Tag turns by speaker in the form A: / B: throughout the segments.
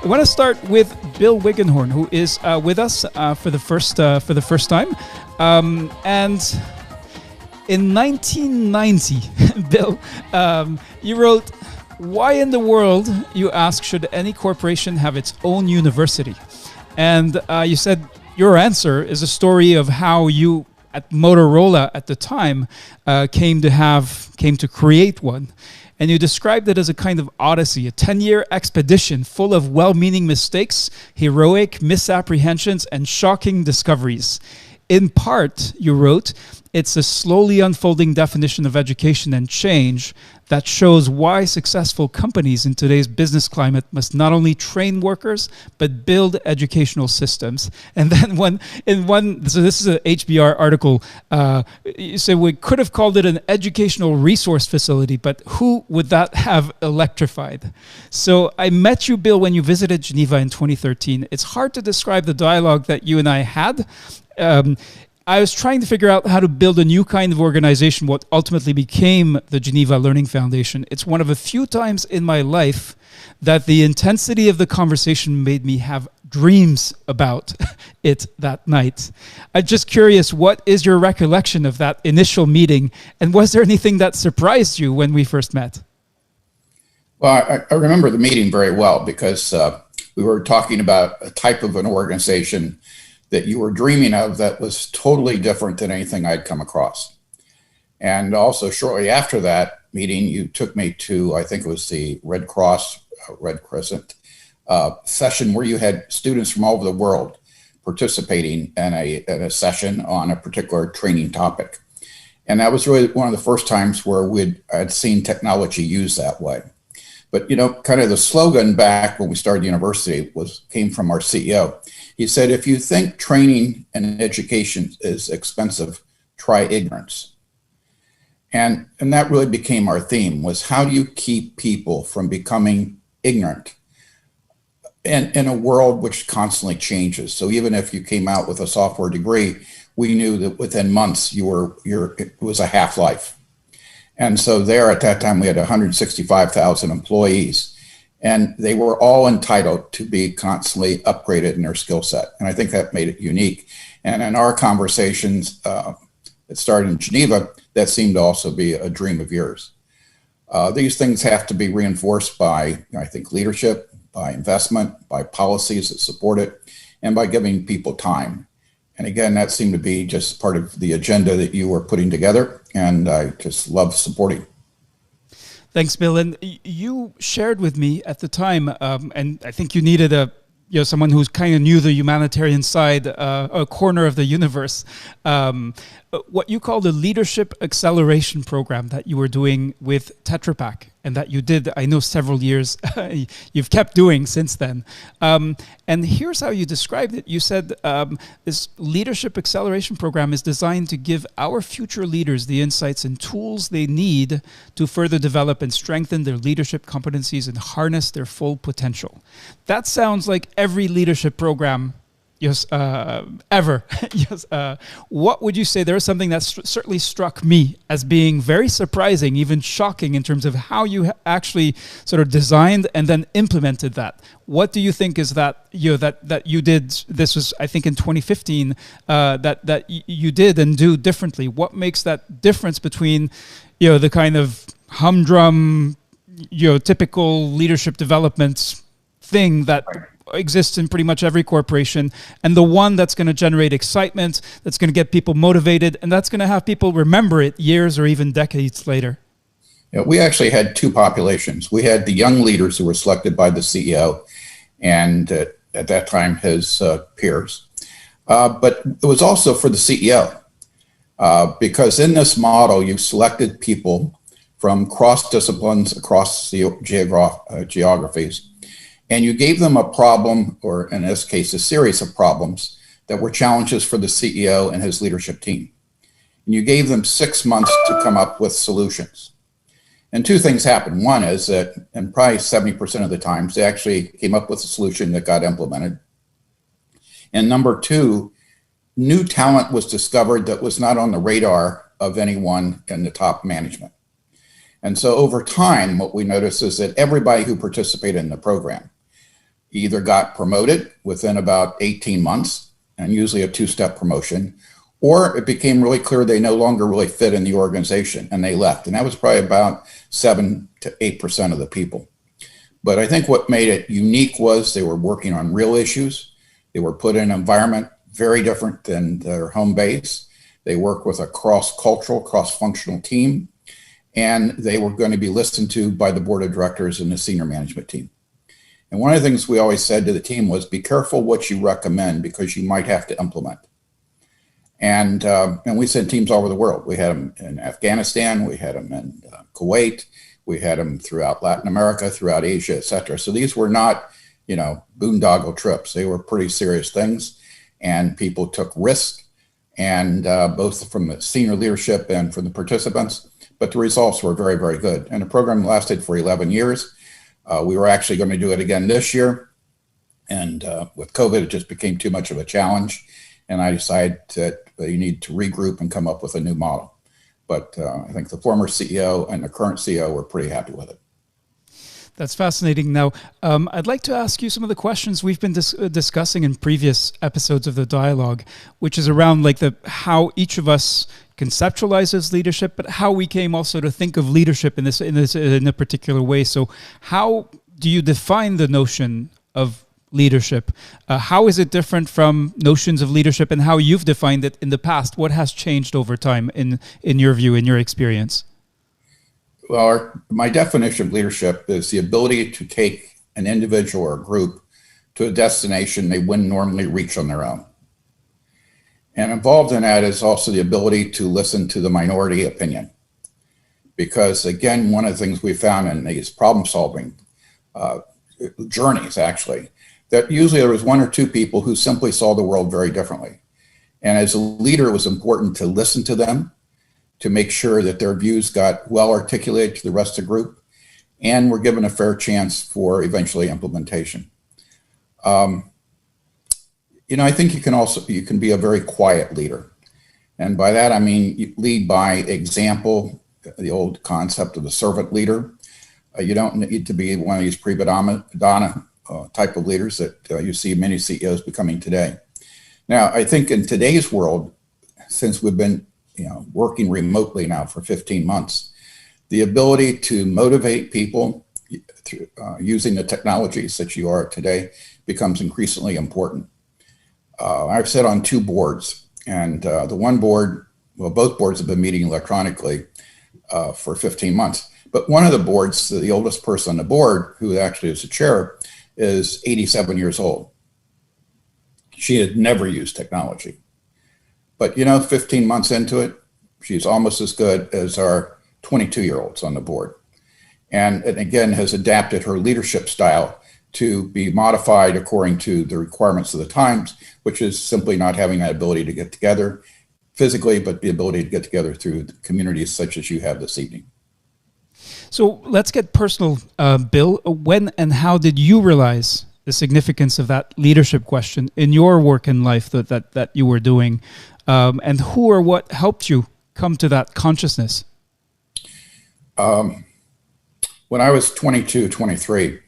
A: I want to start with Bill Wiggenhorn, who is with us for the first time. And in 1990, Bill, you wrote, "Why in the world," you ask, "should any corporation have its own university?" And you said your answer is a story of how you, at Motorola at the time, came to create one. And you described it as a kind of odyssey, a 10-year expedition full of well-meaning mistakes, heroic misapprehensions, and shocking discoveries. In part, you wrote, it's a slowly unfolding definition of education and change that shows why successful companies in today's business climate must not only train workers, but build educational systems. And then so this is an HBR article, you say we could have called it an educational resource facility, but who would that have electrified? So I met you, Bill, when you visited Geneva in 2013. It's hard to describe the dialogue that you and I had. I was trying to figure out how to build a new kind of organization, what ultimately became the Geneva Learning Foundation. It's one of a few times in my life that the intensity of the conversation made me have dreams about it that night. I'm just curious, what is your recollection of that initial meeting? And was there anything that surprised you when we first met?
B: Well, I remember the meeting very well because we were talking about a type of an organization that you were dreaming of that was totally different than anything I'd come across. And also shortly after that meeting, you took me to, I think it was the Red Cross, Red Crescent session where you had students from all over the world participating in a session on a particular training topic. And that was really one of the first times where I'd seen technology used that way. But, you know, kind of the slogan back when we started the university came from our CEO. He said, if you think training and education is expensive, try ignorance. And that really became our theme, was how do you keep people from becoming ignorant in a world which constantly changes? So even if you came out with a software degree, we knew that within months it was a half-life. And so there at that time, we had 165,000 employees, and they were all entitled to be constantly upgraded in their skill set. And I think that made it unique. And in our conversations that started in Geneva, that seemed to also be a dream of yours. These things have to be reinforced by, I think, leadership, by investment, by policies that support it, and by giving people time. And again, that seemed to be just part of the agenda that you were putting together, and I just love supporting.
A: Thanks, Bill. And you shared with me at the time, and I think you needed someone who's kind of knew the humanitarian side, a corner of the universe, what you call the leadership acceleration program that you were doing with Tetra Pak, and that you did, I know, several years, you've kept doing since then. And here's how you described it. You said this leadership acceleration program is designed to give our future leaders the insights and tools they need to further develop and strengthen their leadership competencies and harness their full potential. That sounds like every leadership program ever. What would you say? There is something that certainly struck me as being very surprising, even shocking, in terms of how you actually sort of designed and then implemented that. What do you think is that that you did? This was, I think, in 2015 that you did and do differently. What makes that difference between the kind of humdrum typical leadership development thing that exists in pretty much every corporation, and the one that's going to generate excitement, that's going to get people motivated, and that's going to have people remember it years or even decades later?
B: Yeah, we actually had two populations. We had the young leaders who were selected by the CEO and at that time his peers. But it was also for the CEO because in this model, you selected people from cross disciplines across the geographies. And you gave them a problem, or in this case, a series of problems that were challenges for the CEO and his leadership team. And you gave them 6 months to come up with solutions. And two things happened. One is that, and probably 70% of the times, they actually came up with a solution that got implemented. And number two, new talent was discovered that was not on the radar of anyone in the top management. And so over time, what we noticed is that everybody who participated in the program either got promoted within about 18 months, and usually a two-step promotion, or it became really clear they no longer really fit in the organization and they left. And that was probably about 7 to 8% of the people. But I think what made it unique was they were working on real issues. They were put in an environment very different than their home base. They worked with a cross-cultural, cross-functional team, and they were going to be listened to by the board of directors and the senior management team. And one of the things we always said to the team was, be careful what you recommend because you might have to implement. And we sent teams all over the world. We had them in Afghanistan, we had them in Kuwait, we had them throughout Latin America, throughout Asia, et cetera. So these were not, boondoggle trips. They were pretty serious things, and people took risks, and both from the senior leadership and from the participants. But the results were very, very good. And the program lasted for 11 years. We were actually going to do it again this year. And with COVID, it just became too much of a challenge. And I decided that you need to regroup and come up with a new model. But I think the former CEO and the current CEO were pretty happy with it.
A: That's fascinating. Now, I'd like to ask you some of the questions we've been discussing in previous episodes of the dialogue, which is around how each of us conceptualizes leadership, but how we came also to think of leadership in a particular way. So, how do you define the notion of leadership? How is it different from notions of leadership, and how you've defined it in the past? What has changed over time in your view, in your experience?
B: Well, my definition of leadership is the ability to take an individual or a group to a destination they wouldn't normally reach on their own. And involved in that is also the ability to listen to the minority opinion. Because again, one of the things we found in these problem-solving journeys, actually, that usually there was one or two people who simply saw the world very differently. And as a leader, it was important to listen to them, to make sure that their views got well articulated to the rest of the group, and were given a fair chance for eventually implementation. I think you can be a very quiet leader. And by that, I mean, you lead by example, the old concept of the servant leader. You don't need to be one of these prima donna type of leaders that you see many CEOs becoming today. Now, I think in today's world, since we've been working remotely now for 15 months, the ability to motivate people through, using the technologies that you are today becomes increasingly important. I've sat on two boards, and the one board, both boards have been meeting electronically for 15 months. But one of the boards, the oldest person on the board, who actually is the chair, is 87 years old. She had never used technology. But 15 months into it, she's almost as good as our 22-year-olds on the board. And again, has adapted her leadership style to be modified according to the requirements of the times, which is simply not having that ability to get together physically, but the ability to get together through communities such as you have this evening.
A: So let's get personal, Bill. When and how did you realize the significance of that leadership question in your work and life that you were doing? And who or what helped you come to that consciousness?
B: When I was 22, 23,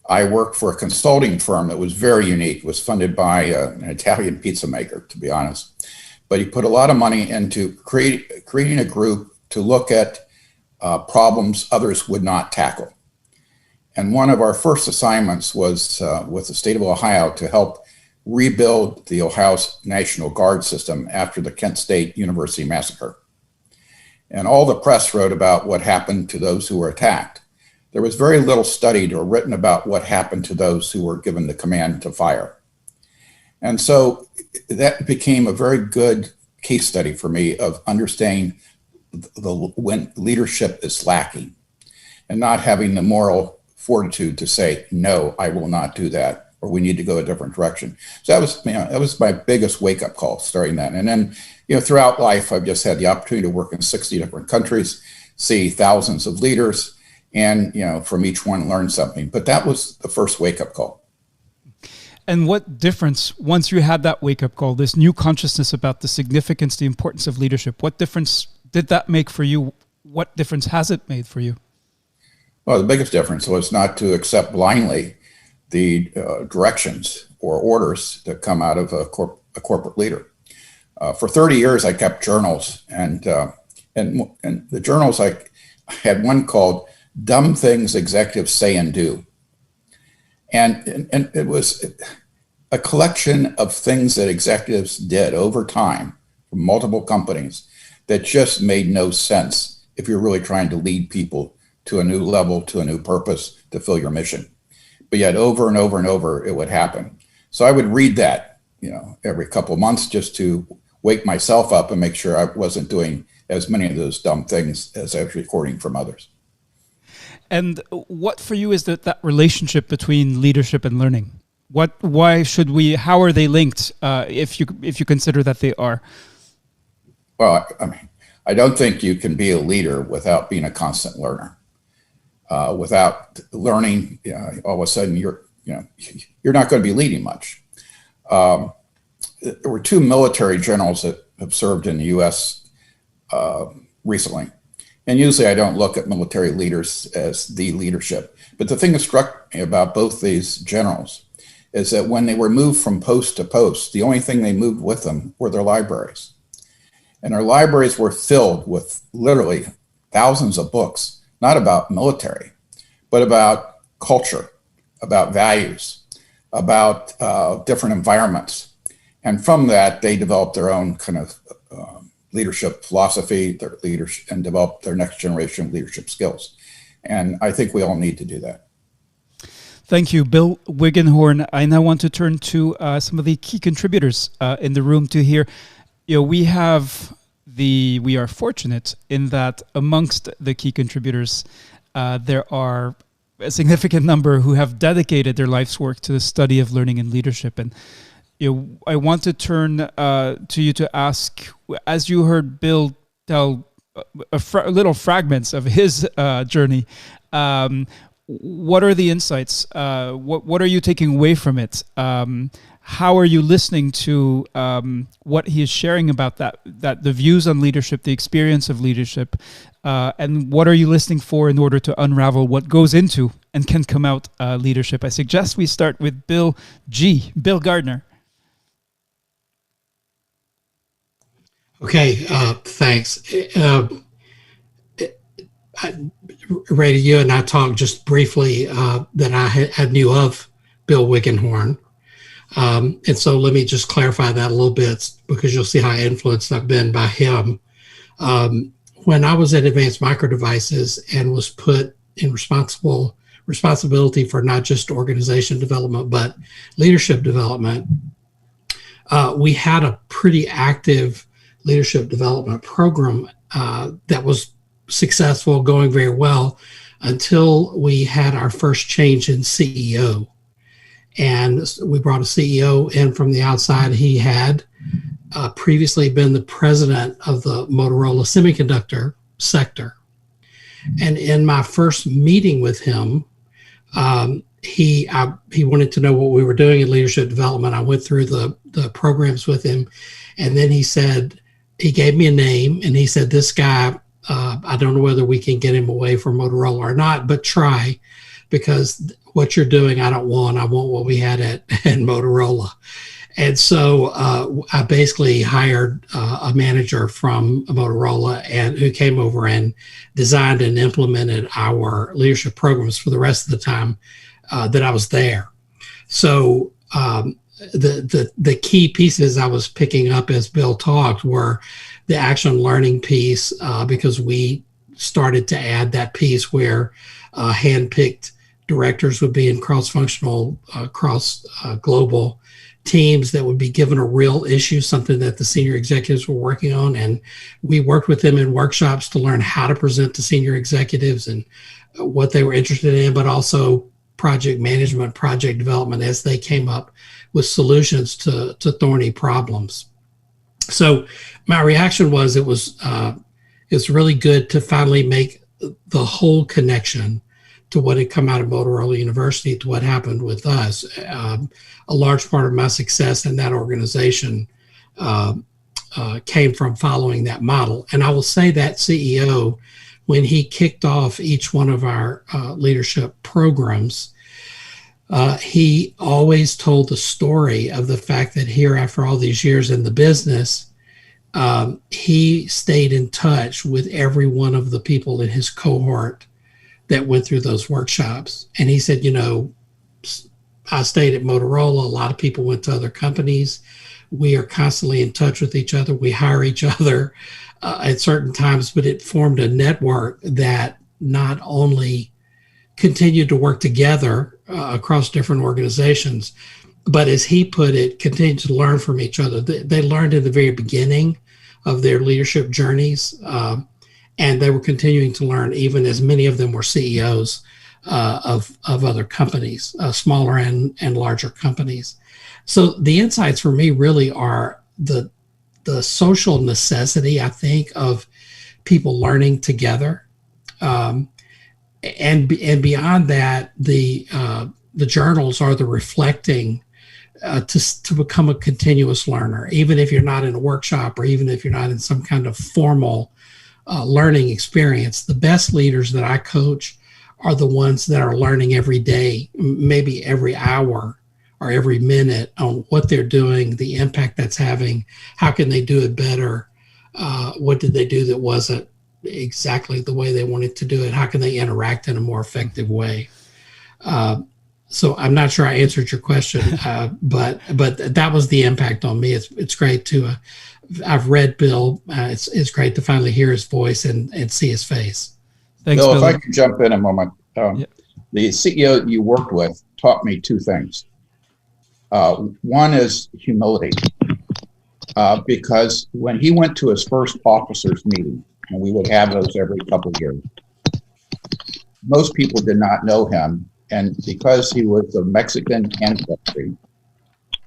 B: I worked for a consulting firm that was very unique. It was funded by an Italian pizza maker, to be honest. But he put a lot of money into creating a group to look at problems others would not tackle. And one of our first assignments was with the state of Ohio to help rebuild the Ohio National Guard system after the Kent State University massacre. And all the press wrote about what happened to those who were attacked. There was very little studied or written about what happened to those who were given the command to fire. And so that became a very good case study for me of understanding when leadership is lacking and not having the moral fortitude to say, no, I will not do that, or we need to go a different direction. So that was my biggest wake-up call starting that. And then, throughout life, I've just had the opportunity to work in 60 different countries, see thousands of leaders, and, from each one learn something. But that was the first wake-up call.
A: And what difference, once you had that wake-up call, this new consciousness about the significance, the importance of leadership, what difference did that make for you? What difference has it made for you?
B: Well, the biggest difference was not to accept blindly the directions or orders that come out of a corporate leader. For 30 years, I kept journals, and the journals, I had one called "Dumb Things Executives Say and Do," and it was a collection of things that executives did over time from multiple companies that just made no sense if you're really trying to lead people to a new level, to a new purpose, to fill your mission. But yet over and over and over, it would happen. So I would read that, every couple of months just to wake myself up and make sure I wasn't doing as many of those dumb things as I was recording from others.
A: And what for you is that relationship between leadership and learning? How are they linked, if you consider that they are?
B: Well, I don't think you can be a leader without being a constant learner. Without learning, all of a sudden you're not going to be leading much. There were two military generals that have served in the U.S. Recently, and usually I don't look at military leaders as the leadership. But the thing that struck me about both these generals is that when they were moved from post to post, the only thing they moved with them were their libraries. And our libraries were filled with literally thousands of books, not about military, but about culture, about values, about different environments. And from that, they developed their own kind of leadership philosophy, and developed their next generation leadership skills. And I think we all need to do that.
A: Thank you, Bill Wiggenhorn. I now want to turn to some of the key contributors in the room to hear. We are fortunate in that amongst the key contributors, there are a significant number who have dedicated their life's work to the study of learning and leadership. And I want to turn to you to ask, as you heard Bill tell little fragments of his journey, what are the insights? What are you taking away from it? How are you listening to what he is sharing about that the views on leadership, the experience of leadership, and what are you listening for in order to unravel what goes into and can come out leadership? I suggest we start with Bill Gardner.
C: Okay, thanks. Ray, you and I talked just briefly that I knew of Bill Wiggenhorn. And so let me just clarify that a little bit, because you'll see how influenced I've been by him. When I was at Advanced Micro Devices and was put in responsibility for not just organization development, but leadership development, we had a pretty active leadership development program that was successful, going very well, until we had our first change in CEO. And we brought a CEO in from the outside. He had previously been the president of the Motorola semiconductor sector. And in my first meeting with him, he wanted to know what we were doing in leadership development. I went through the programs with him. And then he gave me a name, and he said, this guy, I don't know whether we can get him away from Motorola or not, but try, because what you're doing, I want what we had at Motorola. And so I basically hired a manager from Motorola who came over and designed and implemented our leadership programs for the rest of the time that I was there. So the key pieces I was picking up as Bill talked were the action learning piece, because we started to add that piece where handpicked directors would be in cross-functional, global teams that would be given a real issue, something that the senior executives were working on. And we worked with them in workshops to learn how to present to senior executives and what they were interested in, but also project management, project development as they came up with solutions to thorny problems. So my reaction was it's really good to finally make the whole connection to what had come out of Motorola University to what happened with us. A large part of my success in that organization came from following that model. And I will say that CEO, when he kicked off each one of our leadership programs, He always told the story of the fact that here, after all these years in the business, he stayed in touch with every one of the people in his cohort that went through those workshops. And he said, I stayed at Motorola. A lot of people went to other companies. We are constantly in touch with each other. We hire each other at certain times, but it formed a network that not only continued to work together across different organizations, but as he put it, continued to learn from each other. They learned in the very beginning of their leadership journeys, and they were continuing to learn even as many of them were CEOs of other companies, smaller and larger companies. So the insights for me really are the social necessity, I think, of people learning together. And beyond that, the journals are the reflecting to become a continuous learner, even if you're not in a workshop or even if you're not in some kind of formal learning experience. The best leaders that I coach are the ones that are learning every day, maybe every hour or every minute, on what they're doing, the impact that's having, how can they do it better, what did they do that wasn't exactly the way they wanted to do it, how can they interact in a more effective way. So I'm not sure I answered your question, but that was the impact on me. It's great to I've read Bill. It's great to finally hear his voice and see his face.
A: Thanks,
B: Bill,
A: Bill.
B: if I could jump in a moment. The CEO you worked with taught me two things. One is humility, because when he went to his first officers meeting, and we would have those every couple of years, most people did not know him. And because he was of Mexican ancestry,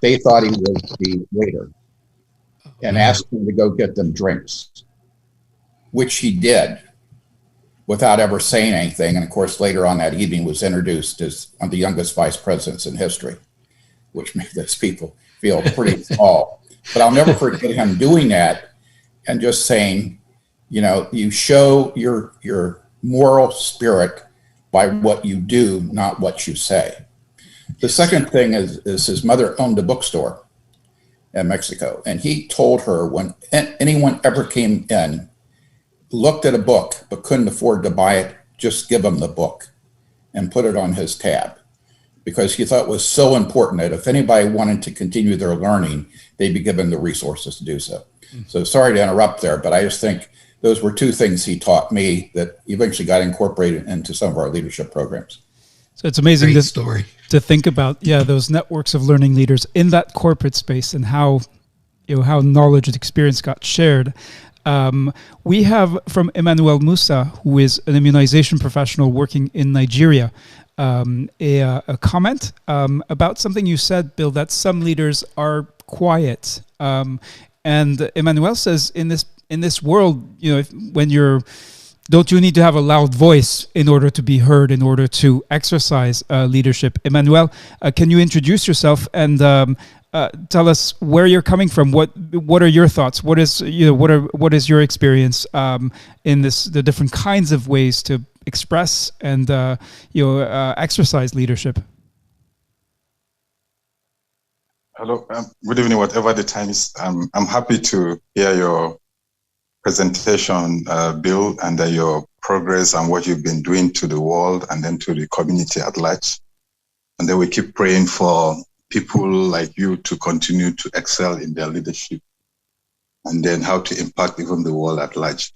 B: they thought he was the waiter and asked him to go get them drinks, which he did without ever saying anything. And of course, later on that evening was introduced as one of the youngest vice presidents in history, which made those people feel pretty small. But I'll never forget him doing that and just saying, you show your moral spirit by what you do, not what you say. The second thing is his mother owned a bookstore in Mexico. And he told her when anyone ever came in, looked at a book, but couldn't afford to buy it, just give them the book and put it on his tab. Because he thought it was so important that if anybody wanted to continue their learning, they'd be given the resources to do so. So sorry to interrupt there, but I just think those were two things he taught me that eventually got incorporated into some of our leadership programs.
A: So it's amazing to think about, those networks of learning leaders in that corporate space and how knowledge and experience got shared. We have from Emmanuel Musa, who is an immunization professional working in Nigeria, a comment about something you said, Bill, that some leaders are quiet. And Emmanuel says, in this world, don't you need to have a loud voice in order to be heard, in order to exercise leadership? Emmanuel, can you introduce yourself and tell us where you're coming from? What are your thoughts? What is your experience in the different kinds of ways to express and exercise leadership?
D: Hello, good evening, whatever the time is. I'm happy to hear your presentation, Bill, and your progress and what you've been doing to the world and then to the community at large. And then we keep praying for people like you to continue to excel in their leadership and then how to impact even the world at large.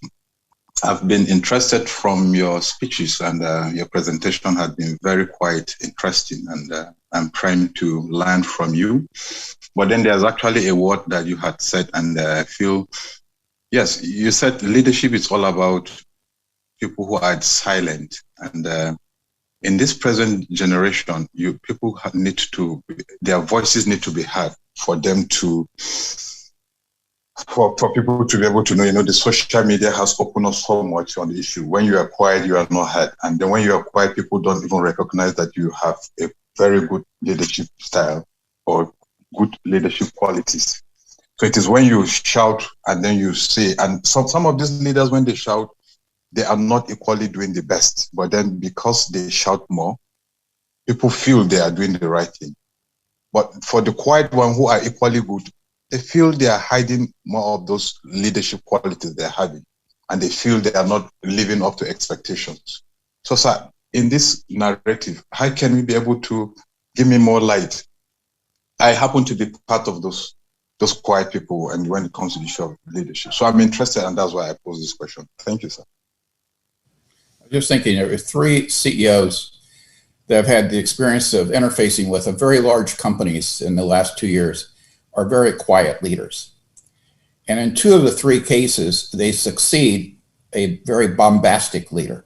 D: I've been interested from your speeches, and your presentation has been very quite interesting, and I'm trying to learn from you. But then there's actually a word that you had said, and I feel, yes, you said leadership is all about people who are silent. And in this present generation, people need to, their voices need to be heard for them to, for people to be able to know, the social media has opened up so much on the issue. When you are quiet, you are not heard. And then when you are quiet, people don't even recognize that you have a very good leadership style or good leadership qualities. So it is when you shout and then you say, and some of these leaders, when they shout, they are not equally doing the best. But then because they shout more, people feel they are doing the right thing. But for the quiet ones who are equally good, they feel they are hiding more of those leadership qualities they're having, and they feel they are not living up to expectations. So, sir, in this narrative, how can we be able to give me more light? I happen to be part of those quiet people, and when it comes to the issue of leadership. So I'm interested, and that's why I pose this question. Thank you, sir.
B: I'm just thinking there are 3 CEOs that have had the experience of interfacing with very large companies in the last 2 years are very quiet leaders. And in 2 of the 3 cases, they succeed a very bombastic leader.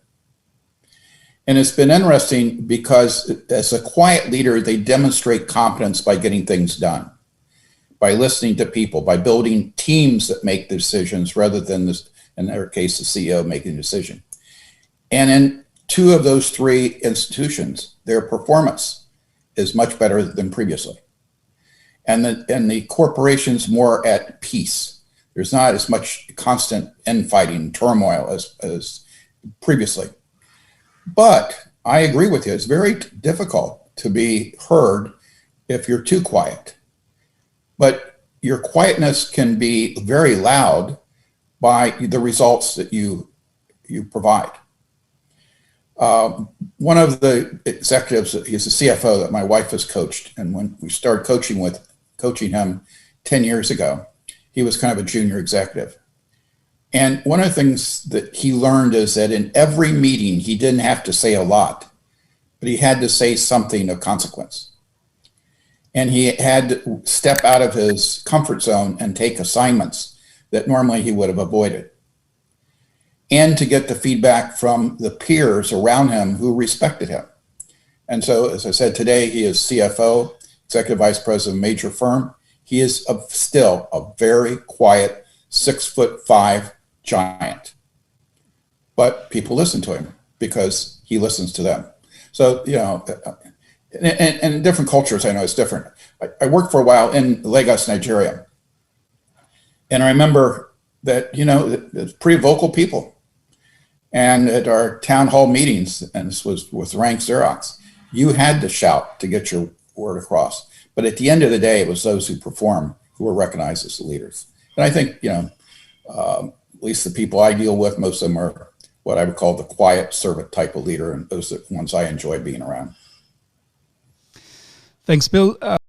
B: And it's been interesting because as a quiet leader, they demonstrate competence by getting things done, by listening to people, by building teams that make the decisions rather than, this, in their case, the CEO making the decision. And in 2 of those 3 institutions, their performance is much better than previously. And the corporation's more at peace. There's not as much constant infighting, turmoil as previously. But I agree with you. It's very difficult to be heard if you're too quiet. But your quietness can be very loud by the results that you provide. One of the executives, he's a CFO that my wife has coached. And when we started coaching him 10 years ago, he was kind of a junior executive. And one of the things that he learned is that in every meeting, he didn't have to say a lot, but he had to say something of consequence. And he had to step out of his comfort zone and take assignments that normally he would have avoided. And to get the feedback from the peers around him who respected him. And so, as I said, today he is CFO, Executive Vice President of a major firm. He is still a very quiet 6'5" giant. But people listen to him because he listens to them. So, and in different cultures, I know it's different. I worked for a while in Lagos, Nigeria. And I remember that, it's pretty vocal people. And at our town hall meetings, and this was with Rank Xerox, you had to shout to get your word across. But at the end of the day, it was those who perform who were recognized as the leaders. And I think, at least the people I deal with, most of them are what I would call the quiet servant type of leader, and those are the ones I enjoy being around.
A: Thanks, Bill.